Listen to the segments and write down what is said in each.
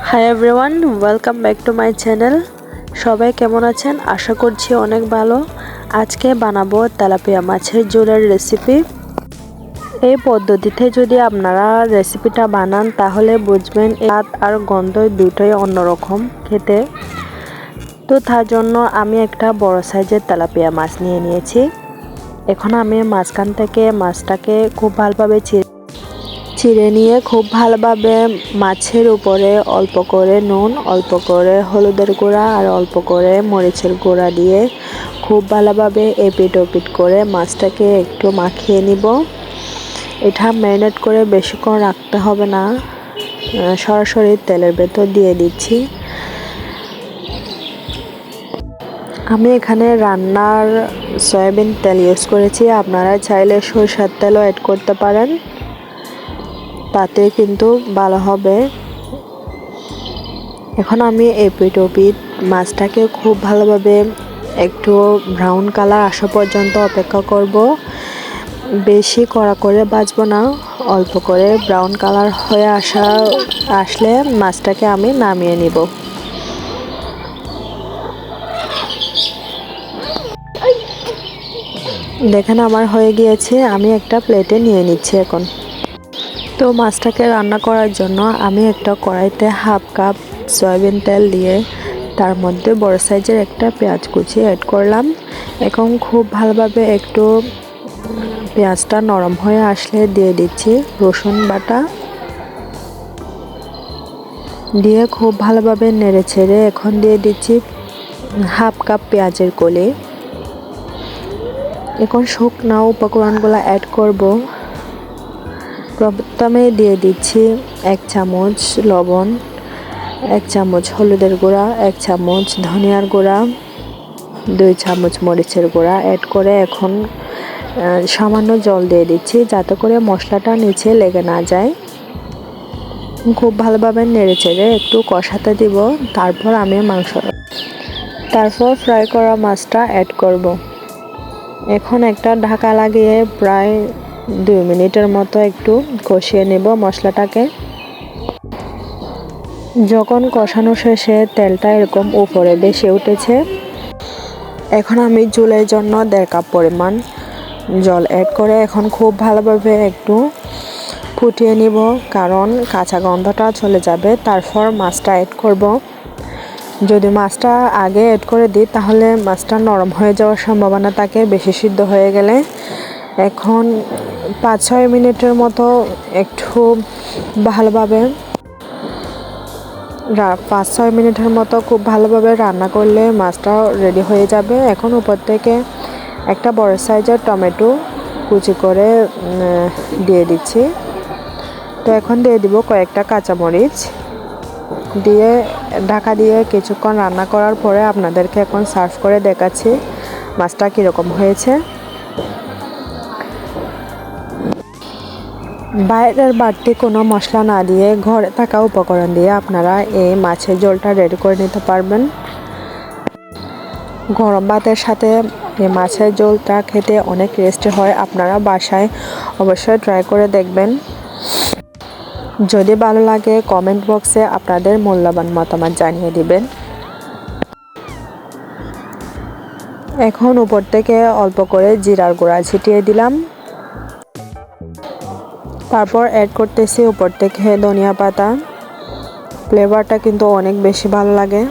Hi everyone, welcome back to my channel. সবাই কেমন আছেন? আশা করছি অনেক ভালো। আজকে বানাবো তেলাপিয়া মাছের ঝোলের রেসিপি। এই পদ্ধতিতে যদি আপনারা রেসিপিটা বানান তাহলে বুঝবেন স্বাদ আর গন্ধ দুটোই অন্যরকম খেতে। তো তার জন্য আমি একটা বড় সাইজের তেলাপিয়া মাছ নিয়ে নিয়েছি। এখন আমি মাঝখান থেকে মাছটাকে খুব ভালোভাবে চিড়ে নিয়ে খুব ভালোভাবে মাছের উপরে অল্প করে নুন, অল্প করে হলুদের গুঁড়া আর অল্প করে মরিচের গুঁড়া দিয়ে খুব ভালোভাবে এপিট ওপিট করে মাছটাকে একটু মাখিয়ে নিব। এটা ম্যারিনেট করে বেশিক্ষণ রাখতে হবে না, সরাসরি তেলের ভেতর দিয়ে দিচ্ছি। আমি এখানে রান্নার সয়াবিন তেল ইউজ করেছি, আপনারা চাইলে সরষের তেলও অ্যাড করতে পারেন, তাতে কিন্তু ভালো হবে। এখন আমি এপিট ওপিট মাছটাকে খুব ভালোভাবে একটু ব্রাউন কালার আসা পর্যন্ত অপেক্ষা করব। বেশি কড়া করে ভাজবো না, অল্প করে ব্রাউন কালার হয়ে আসলে মাছটাকে আমি নামিয়ে নিব। দেখেন আমার হয়ে গিয়েছে, আমি একটা প্লেটে নিয়ে নিচ্ছি এখন। তো মাছটাকে রান্না করার জন্য আমি একটা কড়াইতে হাফ কাপ সয়াবিন তেল দিয়ে তার মধ্যে বড় সাইজের একটা পেঁয়াজ কুচি অ্যাড করলাম। এখন খুব ভালোভাবে একটু পেঁয়াজটা নরম হয়ে আসলে দিয়ে দিচ্ছি রসুন বাটা, দিয়ে খুব ভালোভাবে নেড়ে ছেড়ে এখন দিয়ে দিচ্ছি হাফ কাপ পেঁয়াজের কলি। এখন শুকনো উপকরণগুলো অ্যাড করব। প্রথমে দিয়ে দিচ্ছি 1 চামচ লবণ, 1 চামচ হলুদের গুঁড়া, 1 চামচ ধনিয়ার গুঁড়া, 2 চামচ মরিচের গুঁড়া অ্যাড করে এখন সামান্য জল দিয়ে দিচ্ছি যাতে করে মশলাটা নিচে লেগে না যায়। খুব ভালোভাবে নেড়ে চেড়ে একটু কষাতে দিব, তারপর ফ্রাই করা মাছটা অ্যাড করব। এখন একটা ঢাকা লাগিয়ে প্রায় 2 মিনিটের মতো একটু কষিয়ে নেব মশলাটাকে। যখন কষানো শেষে তেলটা এরকম উপরে ভেসে উঠেছে, এখন আমি ঝোলের জন্য 1.5 কাপ পরিমাণ জল অ্যাড করে এখন খুব ভালোভাবে একটু ফুটিয়ে নিব, কারণ কাঁচা গন্ধটা চলে যাবে। তারপর মাছটা অ্যাড করব। যদি মাছটা আগে অ্যাড করে দিই তাহলে মাছটা নরম হয়ে যাওয়ার সম্ভাবনা থাকে বেশি সিদ্ধ হয়ে গেলে। এখন 5-6 মিনিটের মতো একটু ভালোভাবে 5-6 মিনিটের মতো খুব ভালোভাবে রান্না করলে মাছটাও রেডি হয়ে যাবে। এখন উপর থেকে একটা বড় সাইজের টমেটো কুচি করে দিয়ে দিচ্ছি। তো এখন দিয়ে দিব কয়েকটা কাঁচামরিচ, দিয়ে ঢাকা দিয়ে কিছুক্ষণ রান্না করার পরে আপনাদেরকে এখন সার্ভ করে দেখাচ্ছি মাছটা কীরকম হয়েছে। বাইরের বাড়তি কোনো মশলা না দিয়ে ঘরে থাকা উপকরণ দিয়ে আপনারা এই মাছের ঝোলটা রেডি করে নিতে পারবেন। গরম ভাতের সাথে এই মাছের ঝোলটা খেতে অনেক টেস্টি হয়, আপনারা বাসায় অবশ্যই ট্রাই করে দেখবেন। যদি ভালো লাগে কমেন্ট বক্সে আপনাদের মূল্যবান মতামত জানিয়ে দিবেন। এখন উপর থেকে অল্প করে জিরার গুঁড়া ছিটিয়ে দিলাম, তারপর অ্যাড করতেছি উপর থেকে ধনিয়া পাতা। ফ্লেভারটা কিন্তু অনেক বেশি ভালো লাগে।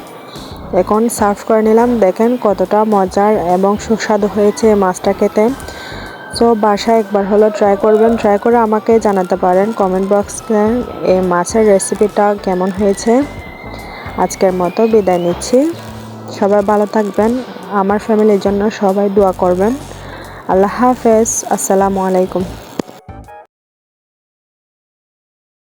এখন সার্ভ করে নিলাম, দেখেন কতটা মজার এবং সুস্বাদু হয়েছে মাছটা খেতে। সো বাসায় একবার হলো ট্রাই করবেন, ট্রাই করে আমাকে জানাতে পারেন কমেন্ট বক্সে এই মাছের রেসিপিটা কেমন হয়েছে। আজকের মতো বিদায় নিচ্ছি, সবাই ভালো থাকবেন, আমার ফ্যামিলির জন্য সবাই দোয়া করবেন। আল্লাহ হাফেজ, আসসালামু আলাইকুম।